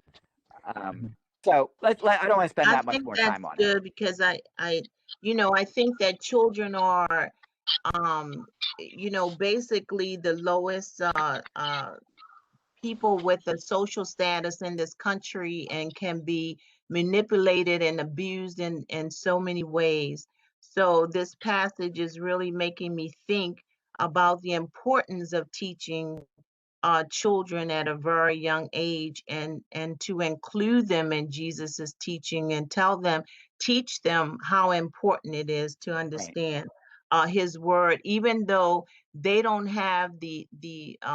So I don't want to spend I that much think more that's time on it. good because I think that children are, basically the lowest people with a social status in this country and can be manipulated and abused in so many ways. So this passage is really making me think about the importance of teaching children at a very young age and to include them in Jesus's teaching and teach them how important it is to Right. understand his word, even though they don't have the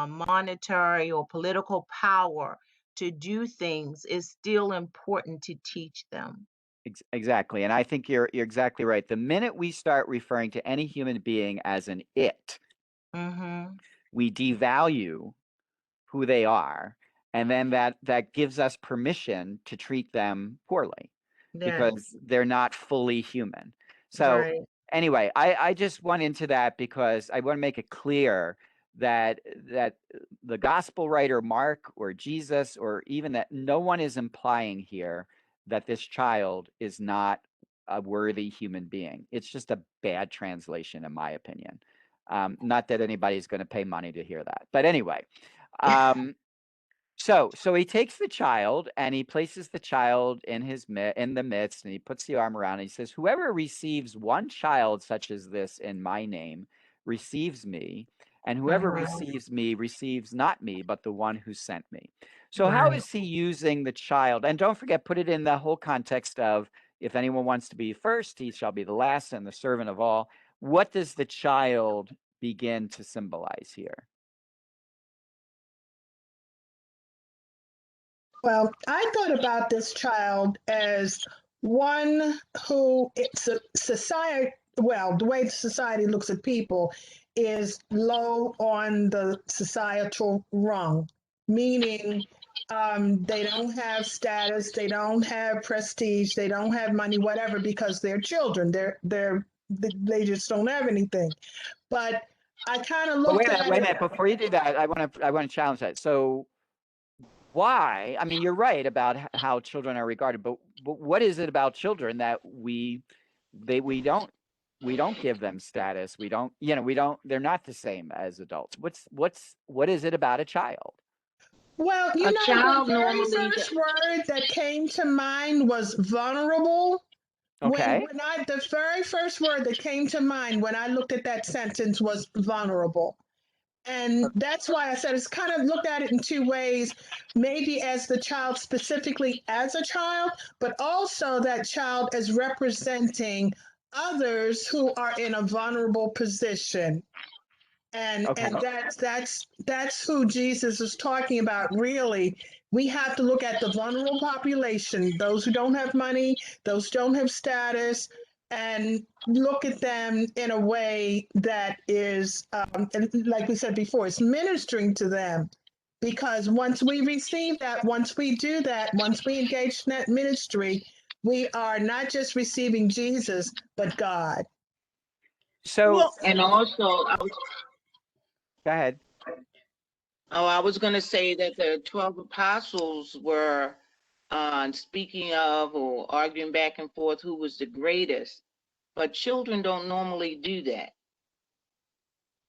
monetary or political power to do things. It's still important to teach them. Exactly. And I think you're exactly right. The minute we start referring to any human being as an it, Mm-hmm. we devalue who they are, and then that gives us permission to treat them poorly Right. because they're not fully human. So Right. anyway, I just went into that because I want to make it clear that the gospel writer Mark or Jesus or even that no one is implying here that this child is not a worthy human being. It's just a bad translation, in my opinion. Not that anybody's going to pay money to hear that, but anyway. Um, so he takes the child and he places the child in in the midst, and he puts the arm around and he says, "Whoever receives one child such as this in my name receives me, and whoever Mm-hmm. receives me receives not me, but the one who sent me." So how Right. is he using the child? And don't forget, put it in the whole context of if anyone wants to be first, he shall be the last and the servant of all. What does the child begin to symbolize here? Well, I thought about this child as one who it's a society, well, the way society looks at people is low on the societal rung, meaning they don't have status, they don't have prestige, they don't have money, whatever, because they're children. They just don't have anything. But I kind of But looked at wait a it. minute. Before you do that, I want to challenge that. So why? I mean, you're right about how children are regarded, but what is it about children that we don't give them status? We don't, you know, we don't. They're not the same as adults. What is it about a child? Well, A the child very normally, first word that came to mind was vulnerable. Okay. The very first word that came to mind when I looked at that sentence was vulnerable. And that's why I said it's kind of looked at it in two ways, maybe as the child specifically as a child, but also that child as representing others who are in a vulnerable position. And Okay. that's who Jesus is talking about. Really, we have to look at the vulnerable population, those who don't have money, those who don't have status, and look at them in a way that is, and like we said before, it's ministering to them. Because once we receive that, once we do that, once we engage in that ministry, we are not just receiving Jesus, but God. So, Well, And also, go ahead. I was going to say that the 12 apostles were speaking of or arguing back and forth who was the greatest, but children don't normally do that.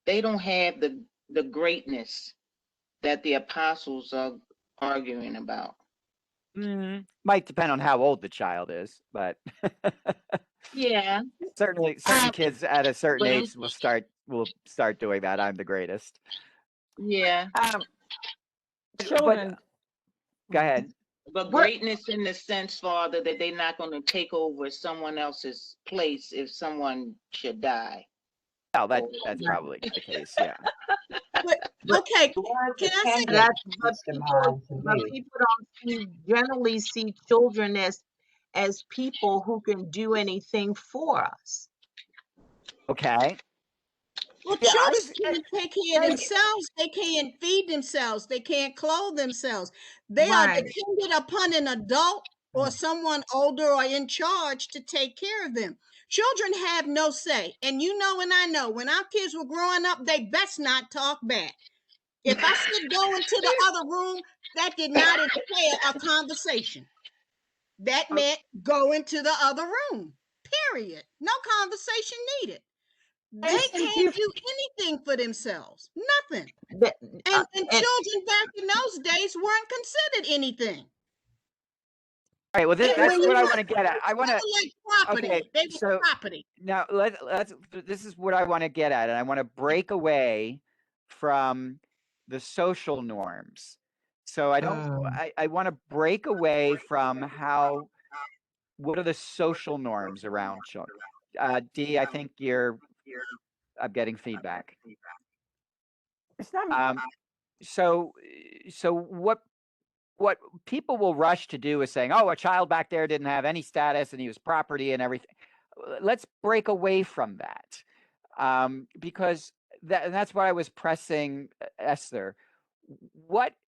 They don't have the greatness that the apostles are arguing about. Might depend on how old the child is, but Yeah, certainly certain kids at a certain but age will start doing that. I'm the greatest. yeah, But Children, go ahead. but We're greatness in the sense, Father, that they're not going to take over someone else's place if someone should die. Oh, Or, that's probably the case. Yeah. but but okay, Word can I say dependent that's comes to mind to but me. people generally see children as people who can do anything for us. Okay. well, Yeah. children can't take care of themselves. They can't feed themselves. They can't clothe themselves. They are Right. dependent upon an adult or someone older or in charge to take care of them. Children have no say. And you know, and I know, when our kids were growing up, they best not talk back. If I said go into the other room, that did not entail a conversation. That meant go into the other room. Period. No conversation needed. They And can't do anything for themselves. Nothing. That, And and children back in those days weren't considered anything. All right. Well, They that's what I were want to get at. I want to. like property. Okay. They were So property. now let's. This is what I want to get at, and I want to break away from the social norms. So I don't. I want to break away from what are the social norms around children. Dee, I think I'm getting feedback. it's not. So what people will rush to do is saying, "Oh, a child back there didn't have any status and he was property and everything." Let's break away from that, because that's what I was pressing Esther.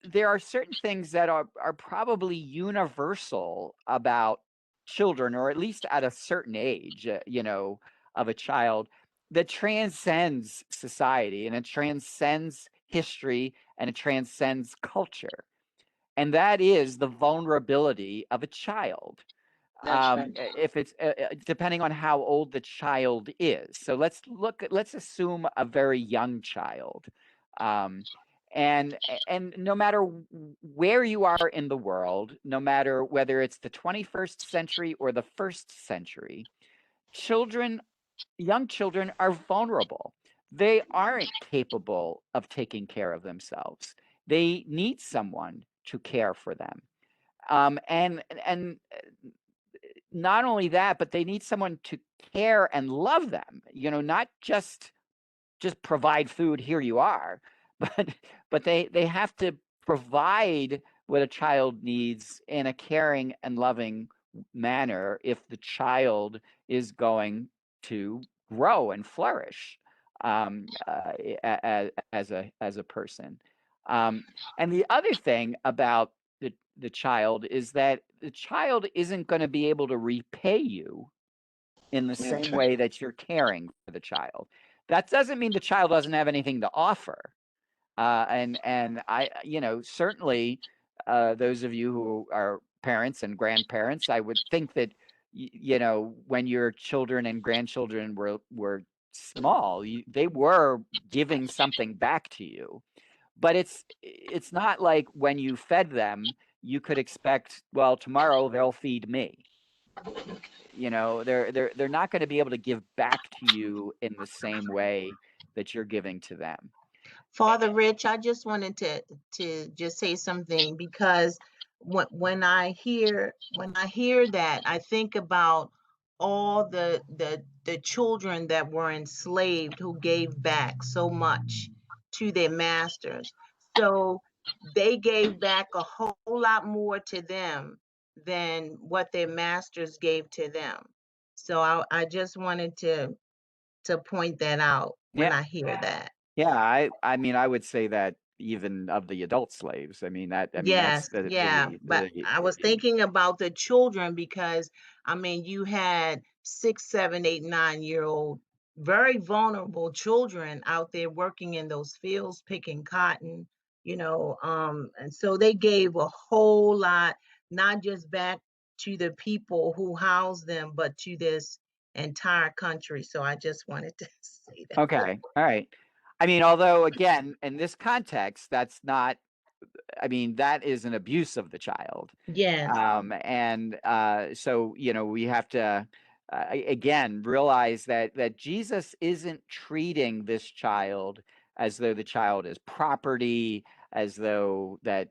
There are certain things that are probably universal about children, or at least at a certain age, of a child, that transcends society and it transcends history and it transcends culture, and that is the vulnerability of a child. that's right. If it's depending on how old the child is. So let's assume a very young child. Um, and no matter where you are in the world, no matter whether it's the 21st century or the first century, young children are vulnerable. They aren't capable of taking care of themselves. They need someone to care for them. And not only that, but they need someone to care and love them, not just provide food, here you are, but they have to provide what a child needs in a caring and loving manner if the child is going to grow and flourish, as a person. And the other thing about the child is that the child isn't going to be able to repay you in the same way that you're caring for the child. That doesn't mean the child doesn't have anything to offer. And I, certainly, those of you who are parents and grandparents, I would think that, when your children and grandchildren were small, they were giving something back to you. But it's not like when you fed them, you could expect, well, tomorrow they'll feed me. They're not going to be able to give back to you in the same way that you're giving to them. Father Rich, I just wanted to just say something, because when I hear that, I think about all the children that were enslaved who gave back so much to their masters. So they gave back a whole lot more to them than what their masters gave to them. So I just wanted to point that out when Yeah. I hear that. Yeah, I mean, I would say that, even of the adult slaves. I mean, that's Yes, yeah. But I was thinking about the children because, I mean, you had 6, 7, 8, 9-year-old, very vulnerable children out there working in those fields, picking cotton, and so they gave a whole lot, not just back to the people who housed them, but to this entire country. So I just wanted to say that. Okay, all right. I mean, although again, in this context, that's not. I mean, that is an abuse of the child. Yes. And so, we have to again realize that Jesus isn't treating this child as though the child is property, as though that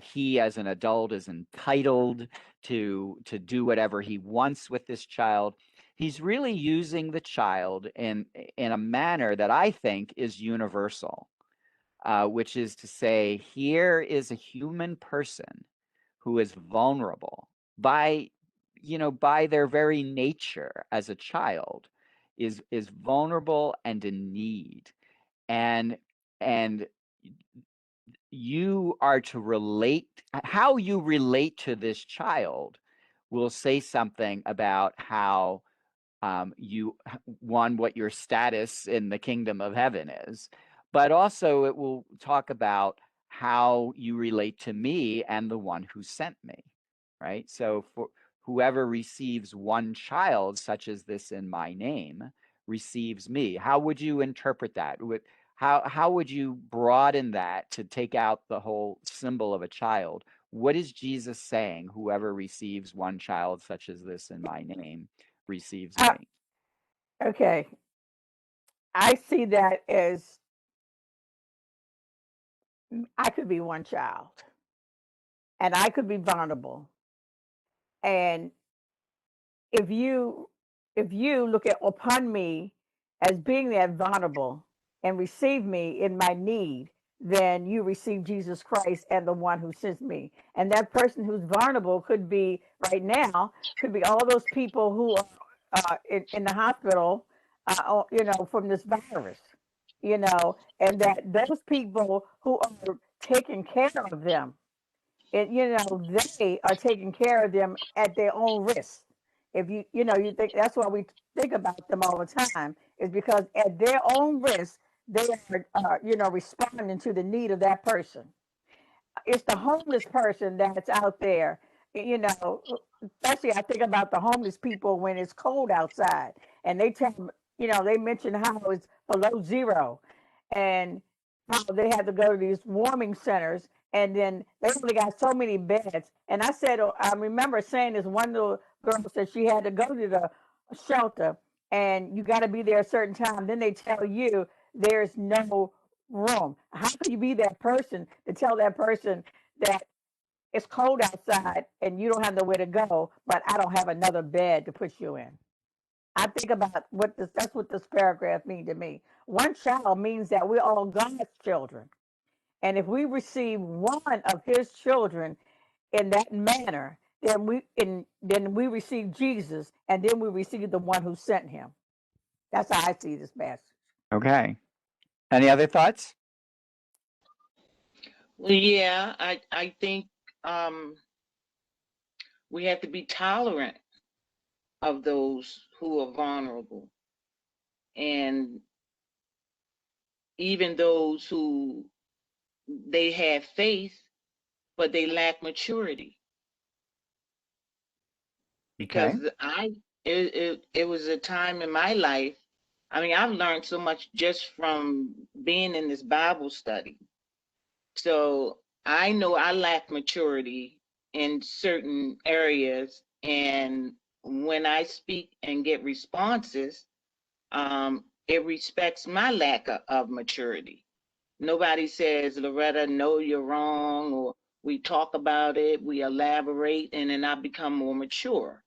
he as an adult is entitled to do whatever he wants with this child. He's really using the child in a manner that I think is universal, which is to say, here is a human person who is vulnerable by by their very nature as a child, is vulnerable and in need, and and you are to relate. How you relate to this child will say something about how what your status in the kingdom of heaven is, but also it will talk about how you relate to me and the one who sent me, right? So for whoever receives one child such as this in my name receives me. How would you interpret that? How would you broaden that to take out the whole symbol of a child? What is Jesus saying? Whoever receives one child such as this in my name receives Uh, me. okay. I see that as I could be one child and I could be vulnerable. And if you look at upon me as being that vulnerable and receive me in my need, then you receive Jesus Christ and the one who sends me. And that person who's vulnerable could be right now, could be all those people who are in the hospital, from this virus, and that those people who are taking care of them, they are taking care of them at their own risk. If you think that's why we think about them all the time, is because at their own risk, they are, responding to the need of that person. It's the homeless person that's out there, you know, especially I think about the homeless people when it's cold outside and they tell them, they mention how it's below zero and how they have to go to these warming centers and then they only got so many beds. And I said, I remember saying this one little girl said she had to go to the shelter and you got to be there a certain time. Then they tell you there's no room. How can you be that person to tell that person that it's cold outside and you don't have nowhere to go, but I don't have another bed to put you in? I think about that's what this paragraph means to me. One child means that we're all God's children. And if we receive one of his children in that manner, then we receive Jesus and then we receive the one who sent him. That's how I see this passage. Okay. Any other thoughts? Well, yeah, I think we have to be tolerant of those who are vulnerable, and even those who they have faith, but they lack maturity. Because Okay. it was a time in my life. I mean, I've learned so much just from being in this Bible study. So I know I lack maturity in certain areas, and when I speak and get responses, it respects my lack of maturity. Nobody says, Loretta, no, you're wrong, or we talk about it, we elaborate, and then I become more mature.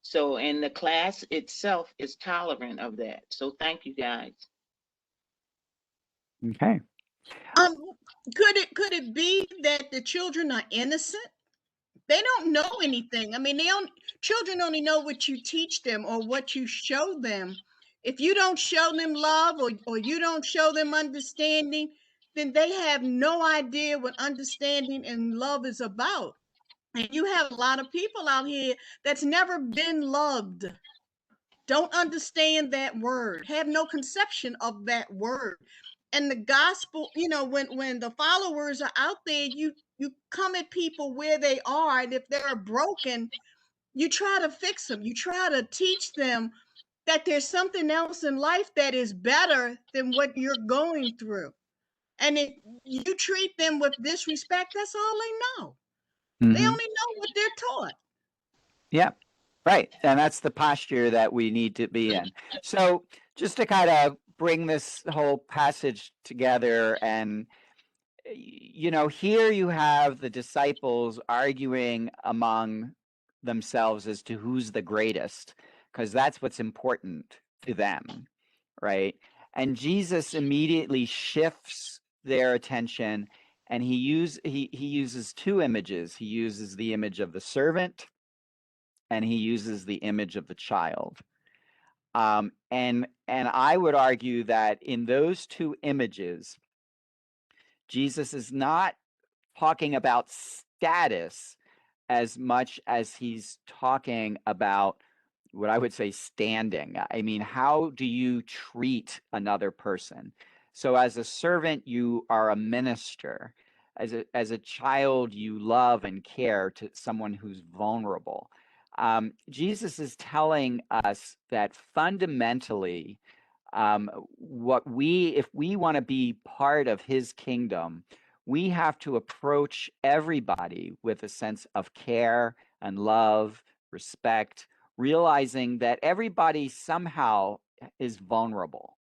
So, and the class itself is tolerant of that. So thank you guys. Okay. Um, could it be that the children are innocent? They don't know anything. I mean, children only know what you teach them or what you show them. If you don't show them love or you don't show them understanding, then they have no idea what understanding and love is about. And you have a lot of people out here that's never been loved, don't understand that word, have no conception of that word. And the gospel, when the followers are out there, you come at people where they are, and if they're broken, you try to fix them. You try to teach them that there's something else in life that is better than what you're going through. And if you treat them with disrespect, that's all they know. They Mm-hmm. only know what they're taught. Yeah, right. And that's the posture that we need to be in. So just to kind of bring this whole passage together, and here you have the disciples arguing among themselves as to who's the greatest, because that's what's important to them, right? And Jesus immediately shifts their attention, and he uses two images. He uses the image of the servant, and he uses the image of the child. And I would argue that in those two images, Jesus is not talking about status as much as he's talking about what I would say standing. I mean, how do you treat another person? So as a servant, you are a minister. As a child, you love and care to someone who's vulnerable. Jesus is telling us that fundamentally, if we want to be part of his kingdom, we have to approach everybody with a sense of care and love, respect, realizing that everybody somehow is vulnerable.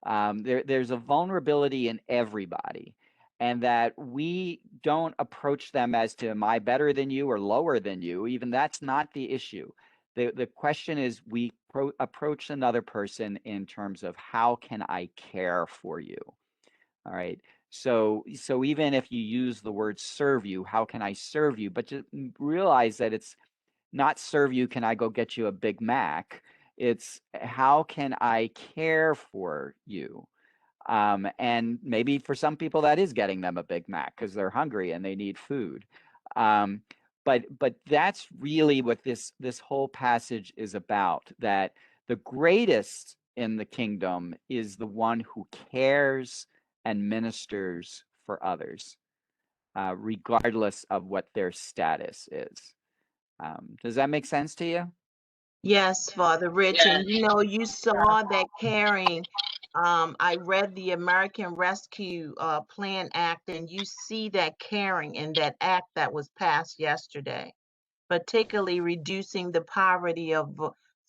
There's a vulnerability in everybody, and that we don't approach them as to, am I better than you or lower than you? Even that's not the issue. The question is, we approach another person in terms of, how can I care for you? All right. So even if you use the word serve you, how can I serve you? But just realize that it's not serve you, can I go get you a Big Mac? It's, how can I care for you? And maybe for some people that is getting them a Big Mac because they're hungry and they need food. But that's really what this whole passage is about, that the greatest in the kingdom is the one who cares and ministers for others, regardless of what their status is. Does that make sense to you? Yes, Father Rich. And you saw that caring. I read the American Rescue Plan Act, and you see that caring in that act that was passed yesterday, particularly reducing the poverty of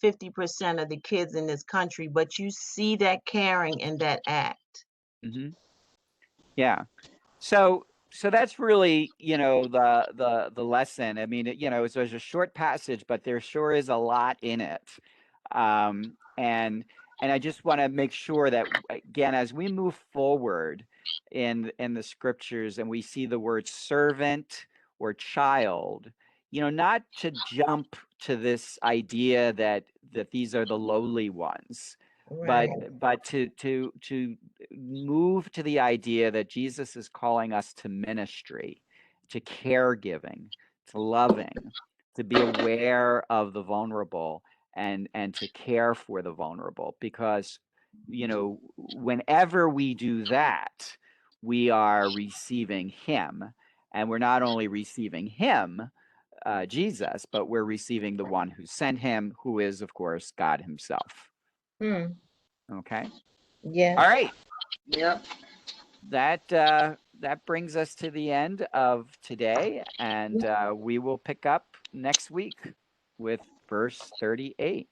50% of the kids in this country. But you see that caring in that act. Mm-hmm. Yeah. So that's really, the lesson. I mean, there's a short passage, but there sure is a lot in it. And I just want to make sure that, again, as we move forward in the scriptures and we see the word servant or child, not to jump to this idea that these are the lowly ones, Right. but to move to the idea that Jesus is calling us to ministry, to caregiving, to loving, to be aware of the vulnerable, and to care for the vulnerable. Because whenever we do that, we are receiving him, and we're not only receiving him, Jesus, but we're receiving the one who sent him, who is, of course, God himself. Okay. Yes. All right. Yep. That brings us to the end of today, and we will pick up next week with verse 38.